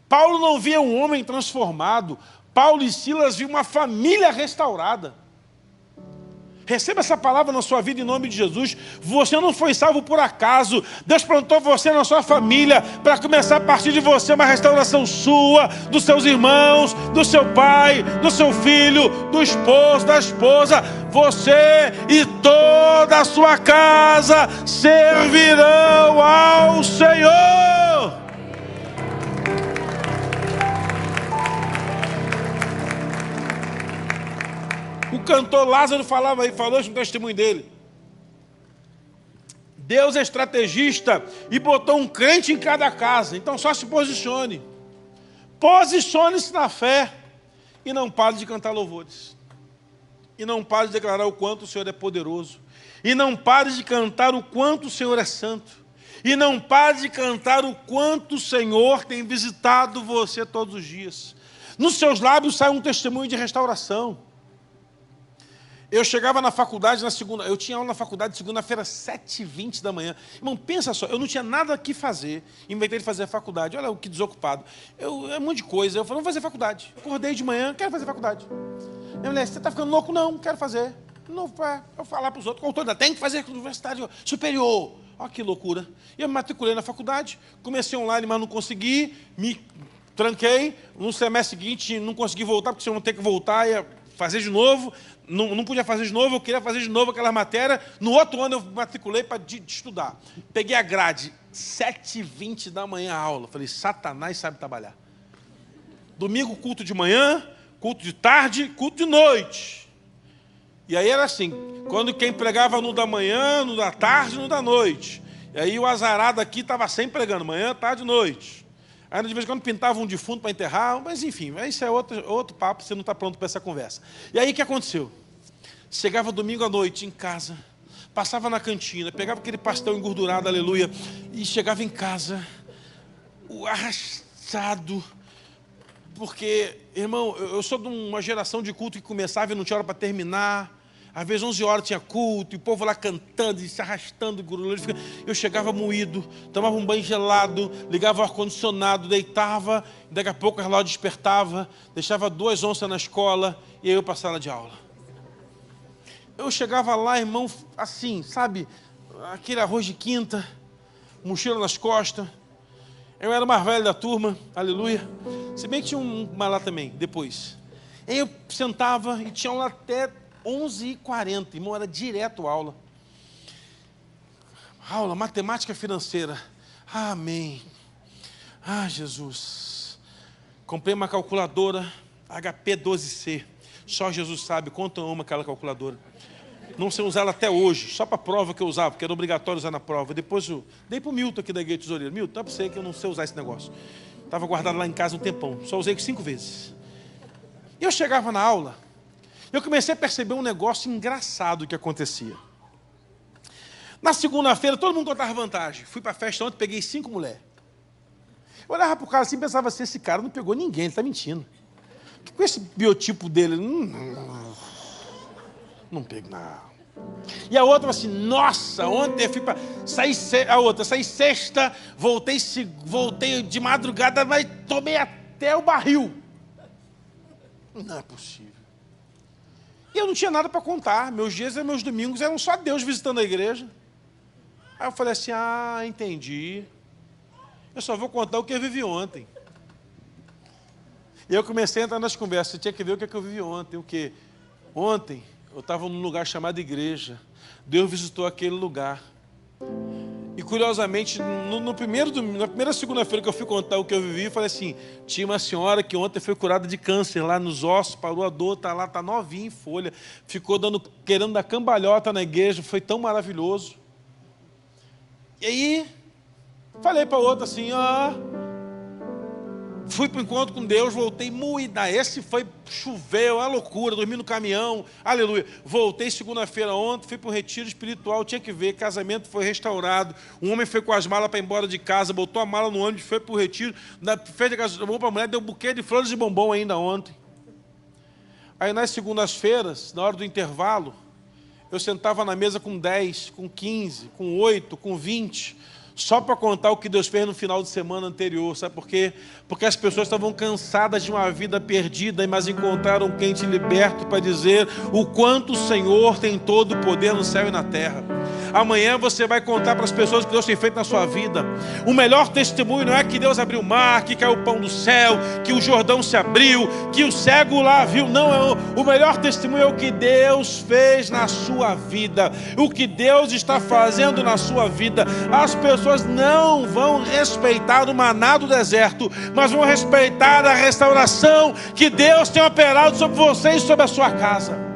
Paulo não via um homem transformado, Paulo e Silas viam uma família restaurada. Receba essa palavra na sua vida em nome de Jesus. Você não foi salvo por acaso. Deus plantou você na sua família para começar a partir de você uma restauração sua, dos seus irmãos, do seu pai, do seu filho, do esposo, da esposa. Você e toda a sua casa servirão ao Senhor. O cantor Lázaro falou isso no testemunho dele. Deus é estrategista e botou um crente em cada casa. Então só se posicione. Posicione-se na fé e não pare de cantar louvores. E não pare de declarar o quanto o Senhor é poderoso. E não pare de cantar o quanto o Senhor é santo. E não pare de cantar o quanto o Senhor tem visitado você todos os dias. Nos seus lábios sai um testemunho de restauração. Eu chegava na faculdade eu tinha aula na faculdade segunda-feira, 7h20 da manhã. Irmão, pensa só, eu não tinha nada que fazer, inventei de fazer a faculdade. Olha o que desocupado. É um monte de coisa. Eu falei, vamos fazer faculdade. Eu acordei de manhã, quero fazer faculdade. Minha mulher, você está ficando louco? Não, quero fazer. Não, eu falar para os outros, autoridade, tem que fazer universidade superior. Olha que loucura. E eu me matriculei na faculdade, comecei online, mas não consegui, me tranquei. No semestre seguinte, não consegui voltar, porque se eu não ter que voltar, ia fazer de novo. Não podia fazer de novo, eu queria fazer de novo aquela matéria. No outro ano eu matriculei para estudar. Peguei a grade, 7h20 da manhã a aula. Falei, Satanás sabe trabalhar. Domingo, culto de manhã, culto de tarde, culto de noite. E aí era assim, quando quem pregava no da manhã, no da tarde, no da noite. E aí o azarado aqui estava sempre pregando, manhã, tarde e noite. Aí de vez em quando pintava um defunto para enterrar, mas enfim, isso é outro papo, você não está pronto para essa conversa. E aí o que aconteceu? Chegava domingo à noite em casa, passava na cantina, pegava aquele pastel engordurado, aleluia, e chegava em casa, arrastado, porque, irmão, eu sou de uma geração de culto que começava e não tinha hora para terminar. Às vezes 11 horas tinha culto, e o povo lá cantando, e se arrastando. Eu chegava moído, tomava um banho gelado, ligava o ar-condicionado, deitava, e daqui a pouco o relógio despertava, deixava 2 onças na escola, e aí eu para a sala de aula. Eu chegava lá, irmão, assim, sabe? Aquele arroz de quinta, mochila nas costas. Eu era o mais velho da turma, aleluia. Se bem que tinha uma lá também, depois. Aí eu sentava e tinha aula até 11h40, irmão, era direto a aula. Aula, matemática financeira. Amém. Jesus. Comprei uma calculadora HP 12C. Só Jesus sabe quanto eu amo aquela calculadora. Não sei usá-la até hoje, só para a prova que eu usava, porque era obrigatório usar na prova. Depois eu dei para o Milton aqui da Igreja Tesoureiro. Milton, dá para você que eu não sei usar esse negócio. Estava guardado lá em casa um tempão, só usei 5 vezes. E eu chegava na aula, eu comecei a perceber um negócio engraçado que acontecia. Na segunda-feira, todo mundo contava vantagem. Fui para a festa ontem, peguei 5 mulheres. Eu olhava para o cara assim e pensava assim, esse cara não pegou ninguém, ele está mentindo. Com esse biotipo dele, não pego nada. E a outra assim, nossa, ontem eu fui para... Saí sexta, voltei de madrugada, mas tomei até o barril. Não é possível. E eu não tinha nada para contar. Meus dias e meus domingos eram só Deus visitando a igreja. Aí eu falei assim, entendi. Eu só vou contar o que eu vivi ontem. E eu comecei a entrar nas conversas. Você tinha que ver o que eu vivi ontem. O quê? Ontem, eu estava num lugar chamado igreja. Deus visitou aquele lugar. E curiosamente, na primeira segunda-feira que eu fui contar o que eu vivi, eu falei assim, tinha uma senhora que ontem foi curada de câncer lá nos ossos, parou a dor, está lá, está novinha em folha. Ficou querendo dar cambalhota na igreja, foi tão maravilhoso. E aí, falei para outra assim, fui para o encontro com Deus, voltei moída. Esse foi, choveu, uma loucura, dormi no caminhão, aleluia. Voltei segunda-feira ontem, fui para um retiro espiritual, tinha que ver, casamento foi restaurado. Um homem foi com as malas para ir embora de casa, botou a mala no ônibus, foi para o retiro, fez a casa para a mulher, deu um buquê de flores e bombom ainda ontem. Aí nas segundas-feiras, na hora do intervalo, eu sentava na mesa com 10, com 15, com 8, com 20, só para contar o que Deus fez no final de semana anterior. Sabe por quê? Porque as pessoas estavam cansadas de uma vida perdida, mas encontraram quem te liberta para dizer o quanto o Senhor tem todo o poder no céu e na terra. Amanhã você vai contar para as pessoas o que Deus tem feito na sua vida. O melhor testemunho não é que Deus abriu o mar, que caiu o pão do céu, que o Jordão se abriu, que o cego lá viu. Não, o melhor testemunho é o que Deus fez na sua vida, o que Deus está fazendo na sua vida. As pessoas não vão respeitar o maná do deserto, mas vão respeitar a restauração que Deus tem operado sobre você e sobre a sua casa.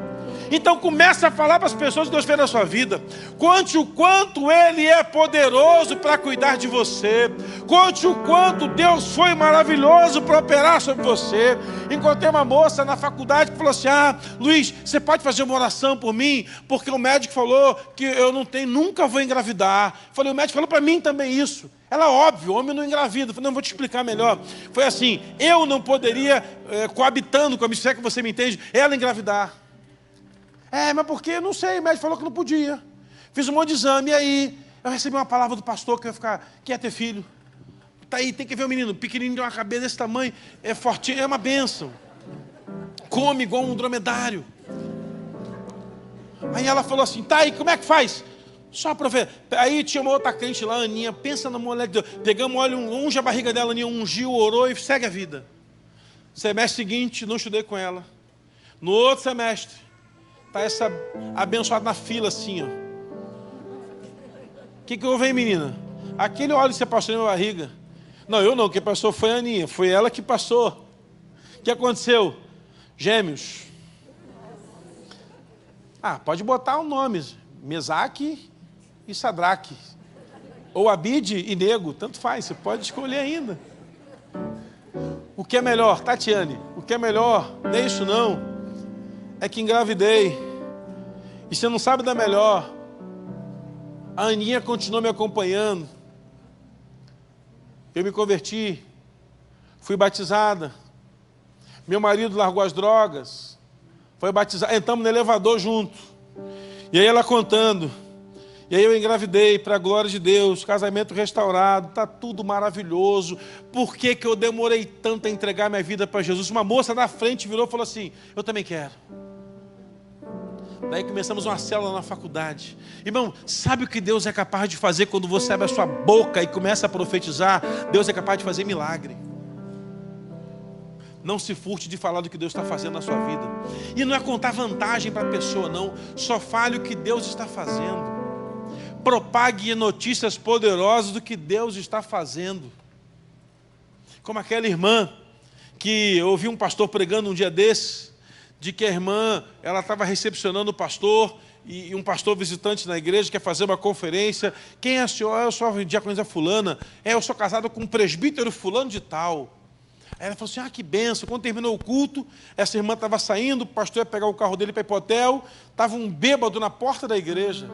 Então comece a falar para as pessoas que Deus fez na sua vida. Conte o quanto Ele é poderoso para cuidar de você. Conte o quanto Deus foi maravilhoso para operar sobre você. Encontrei uma moça na faculdade que falou assim, Luiz, você pode fazer uma oração por mim? Porque o médico falou que eu nunca vou engravidar. Falei, o médico falou para mim também isso. Ela, óbvio, o homem não engravida. Eu falei, não, vou te explicar melhor. Foi assim, eu não poderia, coabitando com a minha, se é que você me entende, ela engravidar. Mas por quê? Eu não sei, o médico falou que não podia. Fiz um monte de exame, e aí eu recebi uma palavra do pastor que ia ter filho. Tá aí, tem que ver o menino, pequenininho, de uma cabeça desse tamanho, é fortinho, é uma bênção. Come igual um dromedário. Aí ela falou assim, tá aí, como é que faz? Só para ver. Aí tinha uma outra crente lá, Aninha, pensa na mulher de Deus. Pegamos óleo, unge a barriga dela, Aninha, ungiu, orou e segue a vida. Semestre seguinte, não estudei com ela. No outro semestre, está essa abençoada na fila assim, ó. O que houve aí, menina? Aquele óleo que você passou na minha barriga. Não, eu não, quem passou foi a Aninha, foi ela que passou. O que aconteceu? Gêmeos. Pode botar um nome, Mesaque e Sadraque. Ou Abide e Nego, tanto faz, você pode escolher ainda. O que é melhor, Tatiane? O que é melhor, não é isso não. É que engravidei. E você não sabe da melhor. A Aninha continuou me acompanhando. Eu me converti. Fui batizada. Meu marido largou as drogas. Foi batizado. Entramos no elevador junto. E aí ela contando. E aí eu engravidei, para a glória de Deus. Casamento restaurado. Está tudo maravilhoso. Por que eu demorei tanto a entregar minha vida para Jesus? Uma moça na frente virou e falou assim, eu também quero. Daí começamos uma célula na faculdade. Irmão, sabe o que Deus é capaz de fazer quando você abre a sua boca e começa a profetizar? Deus é capaz de fazer milagre. Não se furte de falar do que Deus está fazendo na sua vida. E não é contar vantagem para a pessoa, não. Só fale o que Deus está fazendo. Propague notícias poderosas do que Deus está fazendo. Como aquela irmã que eu ouvi um pastor pregando um dia desses, de que a irmã, ela estava recepcionando o pastor, e um pastor visitante na igreja quer fazer uma conferência. Quem é a senhora? Eu sou a diaconisa fulana. Eu sou casada com um presbítero fulano de tal. Aí ela falou assim, que benção. Quando terminou o culto, essa irmã estava saindo, o pastor ia pegar o carro dele para ir para o hotel, estava um bêbado na porta da igreja.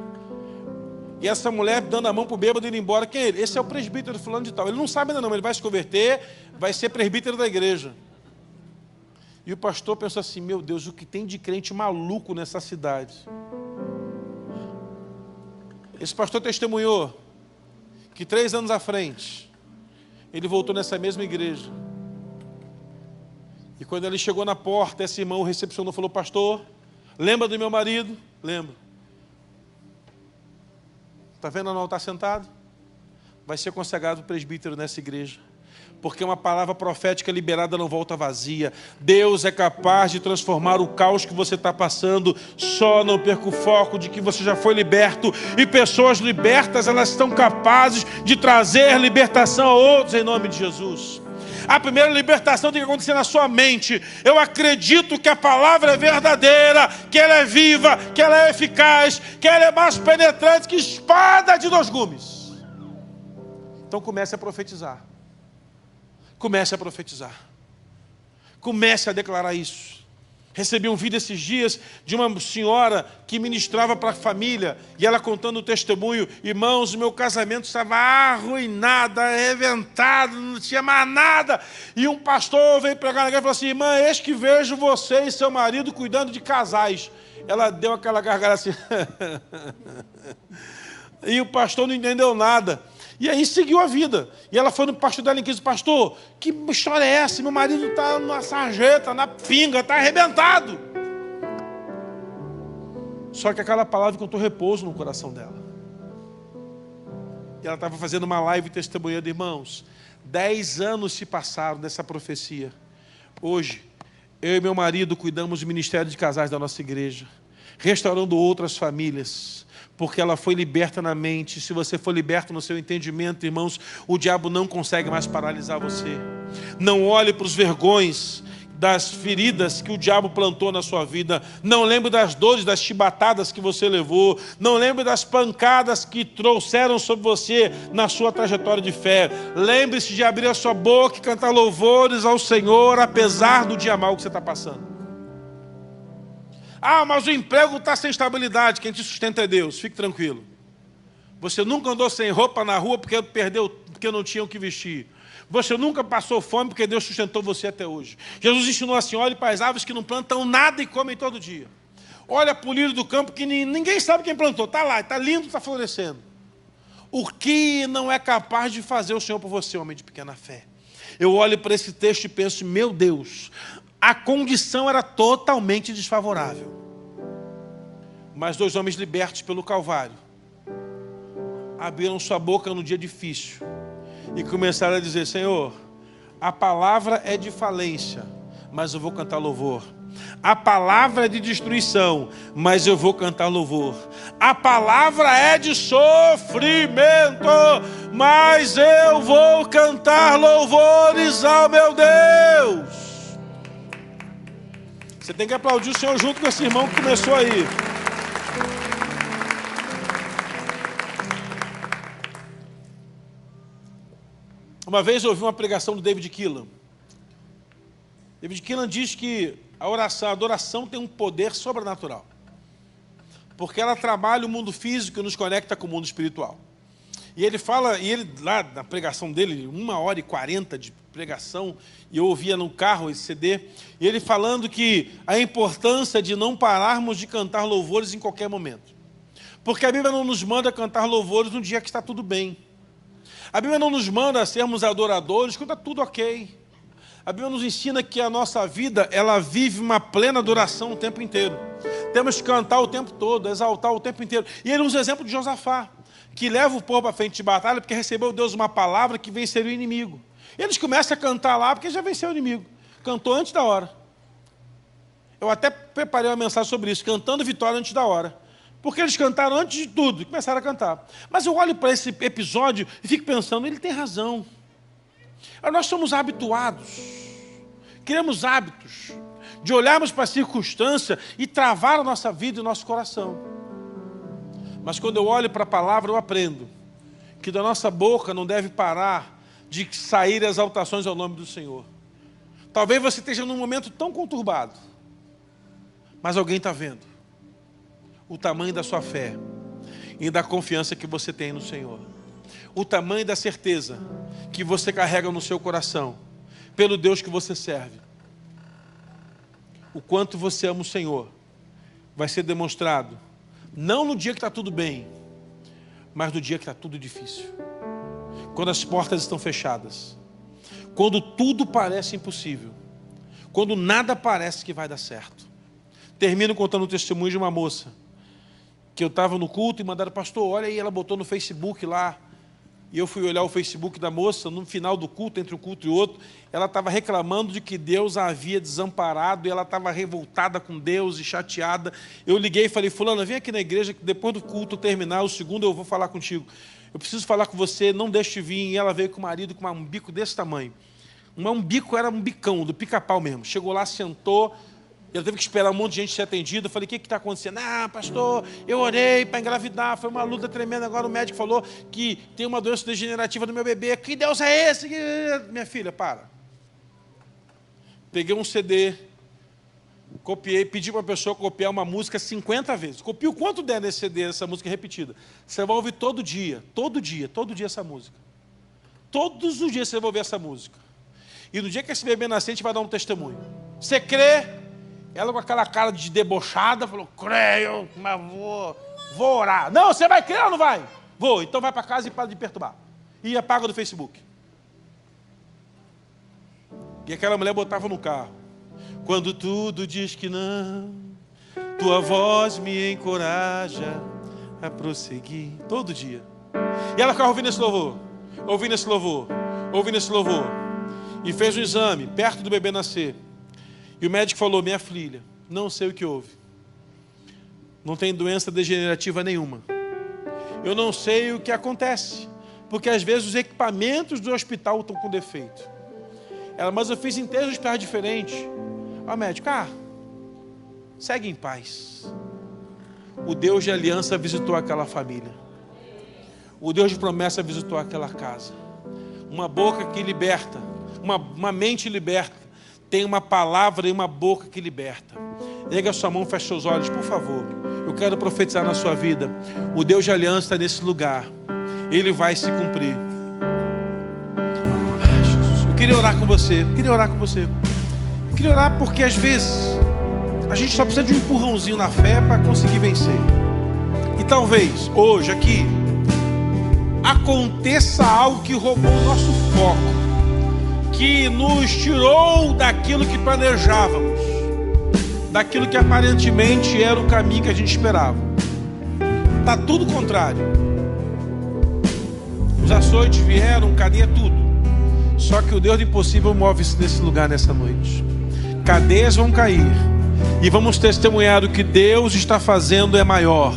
E essa mulher dando a mão para o bêbado indo embora. Quem é ele? Esse é o presbítero fulano de tal. Ele não sabe ainda não, ele vai se converter, vai ser presbítero da igreja. E o pastor pensou assim, meu Deus, o que tem de crente maluco nessa cidade? Esse pastor testemunhou que 3 anos à frente, ele voltou nessa mesma igreja. E quando ele chegou na porta, esse irmão o recepcionou e falou, pastor, lembra do meu marido? Lembro. Está vendo onde ele está sentado? Vai ser consagrado presbítero nessa igreja. Porque uma palavra profética liberada não volta vazia. Deus é capaz de transformar o caos que você está passando. Só não perca o foco de que você já foi liberto. E pessoas libertas, elas estão capazes de trazer libertação a outros em nome de Jesus. A primeira libertação tem que acontecer na sua mente. Eu acredito que a palavra é verdadeira, que ela é viva, que ela é eficaz, que ela é mais penetrante que espada de 2 gumes. Então comece a profetizar. Comece a profetizar. Comece a declarar isso. Recebi um vídeo esses dias de uma senhora que ministrava para a família, e ela contando o testemunho, irmãos, o meu casamento estava arruinado, arrebentado, não tinha mais nada. E um pastor veio pregar na igreja e falou assim, irmã, eis que vejo você e seu marido cuidando de casais. Ela deu aquela gargalhada assim. E o pastor não entendeu nada. E aí seguiu a vida. E ela foi no pastor dela e disse, pastor, que história é essa? Meu marido está na sarjeta, na pinga, está arrebentado. Só que aquela palavra encontrou repouso no coração dela. E ela estava fazendo uma live testemunhando, irmãos, 10 anos se passaram dessa profecia. Hoje, eu e meu marido cuidamos do ministério de casais da nossa igreja, restaurando outras famílias, porque ela foi liberta na mente. Se você for liberto no seu entendimento, irmãos, o diabo não consegue mais paralisar você. Não olhe para os vergões das feridas que o diabo plantou na sua vida. Não lembre das dores, das chibatadas que você levou. Não lembre das pancadas que trouxeram sobre você na sua trajetória de fé. Lembre-se de abrir a sua boca e cantar louvores ao Senhor, apesar do dia mau que você está passando. Mas o emprego está sem estabilidade. Quem te sustenta é Deus. Fique tranquilo. Você nunca andou sem roupa na rua porque não tinha o que vestir. Você nunca passou fome porque Deus sustentou você até hoje. Jesus ensinou assim, olhe para as árvores que não plantam nada e comem todo dia. Olha para o lírio do campo que ninguém sabe quem plantou. Está lá, está lindo, está florescendo. O que não é capaz de fazer o Senhor por você, homem de pequena fé? Eu olho para esse texto e penso, meu Deus, a condição era totalmente desfavorável. Mas 2 homens libertos pelo Calvário abriram sua boca no dia difícil e começaram a dizer, Senhor, a palavra é de falência, mas eu vou cantar louvor. A palavra é de destruição, mas eu vou cantar louvor. A palavra é de sofrimento, mas eu vou cantar louvores ao meu Deus. Você tem que aplaudir o Senhor junto com esse irmão que começou aí. Uma vez eu ouvi uma pregação do David Keelan. David Keelan diz que a adoração tem um poder sobrenatural. Porque ela trabalha o mundo físico e nos conecta com o mundo espiritual. E ele fala, lá na pregação dele, 1h40 de pregação, e eu ouvia no carro esse CD, e ele falando que a importância de não pararmos de cantar louvores em qualquer momento. Porque a Bíblia não nos manda cantar louvores no dia que está tudo bem. A Bíblia não nos manda sermos adoradores quando está tudo ok. A Bíblia nos ensina que a nossa vida, ela vive uma plena adoração o tempo inteiro. Temos que cantar o tempo todo, exaltar o tempo inteiro. E ele usa o exemplo de Josafá, que leva o povo à frente de batalha porque recebeu Deus uma palavra que venceria o inimigo. Eles começam a cantar lá porque já venceu o inimigo. Cantou antes da hora. Eu até preparei uma mensagem sobre isso, cantando vitória antes da hora. Porque eles cantaram antes de tudo, e começaram a cantar. Mas eu olho para esse episódio e fico pensando, ele tem razão. Nós somos habituados, criamos hábitos de olharmos para a circunstância e travar a nossa vida e o nosso coração. Mas quando eu olho para a palavra, eu aprendo que da nossa boca não deve parar de sair exaltações ao nome do Senhor. Talvez você esteja num momento tão conturbado, mas alguém está vendo o tamanho da sua fé e da confiança que você tem no Senhor. O tamanho da certeza que você carrega no seu coração pelo Deus que você serve. O quanto você ama o Senhor vai ser demonstrado não no dia que está tudo bem, mas no dia que está tudo difícil. Quando as portas estão fechadas, quando tudo parece impossível, quando nada parece que vai dar certo. Termino contando o testemunho de uma moça que eu estava no culto e mandaram, pastor, olha aí, ela botou no Facebook lá. E eu fui olhar o Facebook da moça, no final do culto, entre um culto e outro, ela estava reclamando de que Deus a havia desamparado, e ela estava revoltada com Deus e chateada. Eu liguei e falei, fulana, vem aqui na igreja, que depois do culto terminar, o segundo eu vou falar contigo. Eu preciso falar com você, não deixe de vir. E ela veio com o marido com um bico desse tamanho. Um bico, era um bicão, do pica-pau mesmo. Chegou lá, sentou, ela teve que esperar um monte de gente ser atendida. Eu falei, o que está acontecendo? Ah, pastor, eu orei para engravidar, foi uma luta tremenda. Agora o médico falou que tem uma doença degenerativa no meu bebê. Que Deus é esse? Minha filha, para. Peguei um CD, copiei, pedi para a pessoa copiar uma música 50 vezes. Copie o quanto der nesse CD, essa música repetida. Você vai ouvir todo dia essa música. Todos os dias você vai ouvir essa música. E no dia que esse bebê nascer, a gente vai dar um testemunho. Você crê? Ela com aquela cara de debochada, falou, creio, mas vou orar. Não, você vai crer ou não vai? Vou, então vai para casa e para de perturbar. E apaga do Facebook. E aquela mulher botava no carro. Quando tudo diz que não, tua voz me encoraja a prosseguir. Todo dia. E ela ficava ouvindo esse louvor, ouvindo esse louvor, ouvindo esse louvor. E fez um exame, perto do bebê nascer. E o médico falou, minha filha, não sei o que houve. Não tem doença degenerativa nenhuma. Eu não sei o que acontece. Porque às vezes os equipamentos do hospital estão com defeito. Ela, mas eu fiz em 3 hospitais diferentes. O médico, segue em paz. O Deus de aliança visitou aquela família. O Deus de promessa visitou aquela casa. Uma boca que liberta. Uma mente liberta. Tem uma palavra e uma boca que liberta. Erga a sua mão, feche seus olhos, por favor. Eu quero profetizar na sua vida. O Deus de aliança está nesse lugar. Ele vai se cumprir. Eu queria orar com você. Eu queria orar porque às vezes a gente só precisa de um empurrãozinho na fé para conseguir vencer. E talvez hoje aqui aconteça algo que roubou o nosso foco, que nos tirou daquilo que planejávamos, daquilo que aparentemente era o caminho que a gente esperava. Está tudo contrário. Os açoites vieram, cadeia tudo. Só que o Deus do impossível move-se nesse lugar nessa noite. Cadeias vão cair e vamos testemunhar o que Deus está fazendo é maior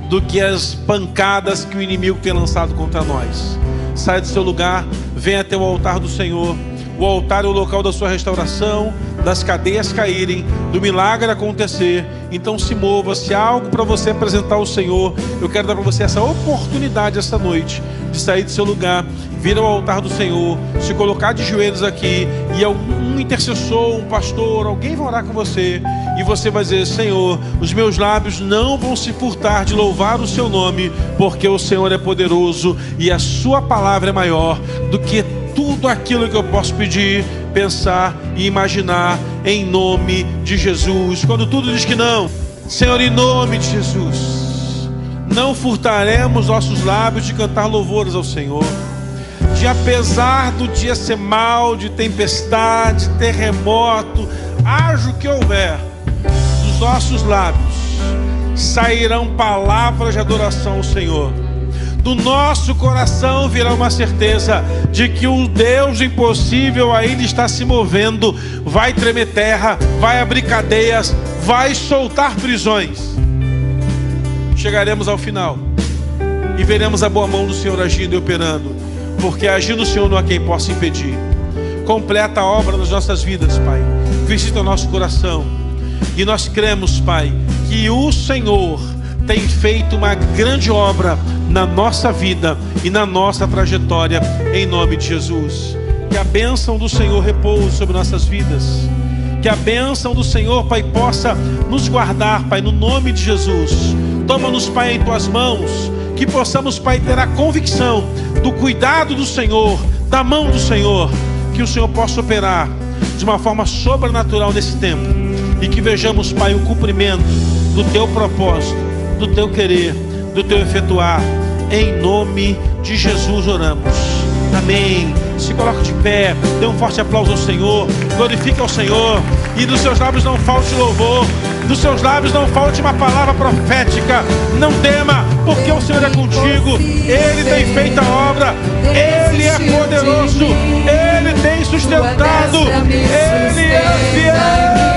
do que as pancadas que o inimigo tem lançado contra nós. Sai do seu lugar, venha até o altar do Senhor. O altar é o local da sua restauração, das cadeias caírem, do milagre acontecer. Então se mova, se há algo para você apresentar ao Senhor, eu quero dar para você essa oportunidade essa noite, de sair do seu lugar, vir ao altar do Senhor, se colocar de joelhos aqui, e um intercessor, um pastor, alguém vai orar com você, e você vai dizer, Senhor, os meus lábios não vão se furtar de louvar o seu nome, porque o Senhor é poderoso, e a sua palavra é maior do que tudo aquilo que eu posso pedir, pensar e imaginar, em nome de Jesus. Quando tudo diz que não, Senhor, em nome de Jesus, não furtaremos nossos lábios de cantar louvores ao Senhor, de apesar do dia ser mau, de tempestade, terremoto, haja o que houver, dos nossos lábios sairão palavras de adoração ao Senhor. Do nosso coração virá uma certeza de que o Deus do impossível ainda está se movendo. Vai tremer terra, vai abrir cadeias, vai soltar prisões. Chegaremos ao final e veremos a boa mão do Senhor agindo e operando, porque agindo o Senhor não há quem possa impedir. Completa a obra nas nossas vidas, Pai. Visita o nosso coração. E nós cremos, Pai, que o Senhor tem feito uma grande obra na nossa vida e na nossa trajetória, em nome de Jesus. Que a bênção do Senhor repouse sobre nossas vidas. Que a bênção do Senhor, Pai, possa nos guardar, Pai, no nome de Jesus. Toma-nos, Pai, em Tuas mãos. Que possamos, Pai, ter a convicção do cuidado do Senhor, da mão do Senhor. Que o Senhor possa operar de uma forma sobrenatural nesse tempo. E que vejamos, Pai, o cumprimento do Teu propósito, do Teu querer, do Teu efetuar. Em nome de Jesus oramos. Amém. Se coloque de pé, dê um forte aplauso ao Senhor, glorifique ao Senhor. E dos seus lábios não falte louvor, dos seus lábios não falte uma palavra profética. Não tema, porque o Senhor é contigo. Ele tem feito a obra, Ele é poderoso, Ele tem sustentado, Ele é fiel.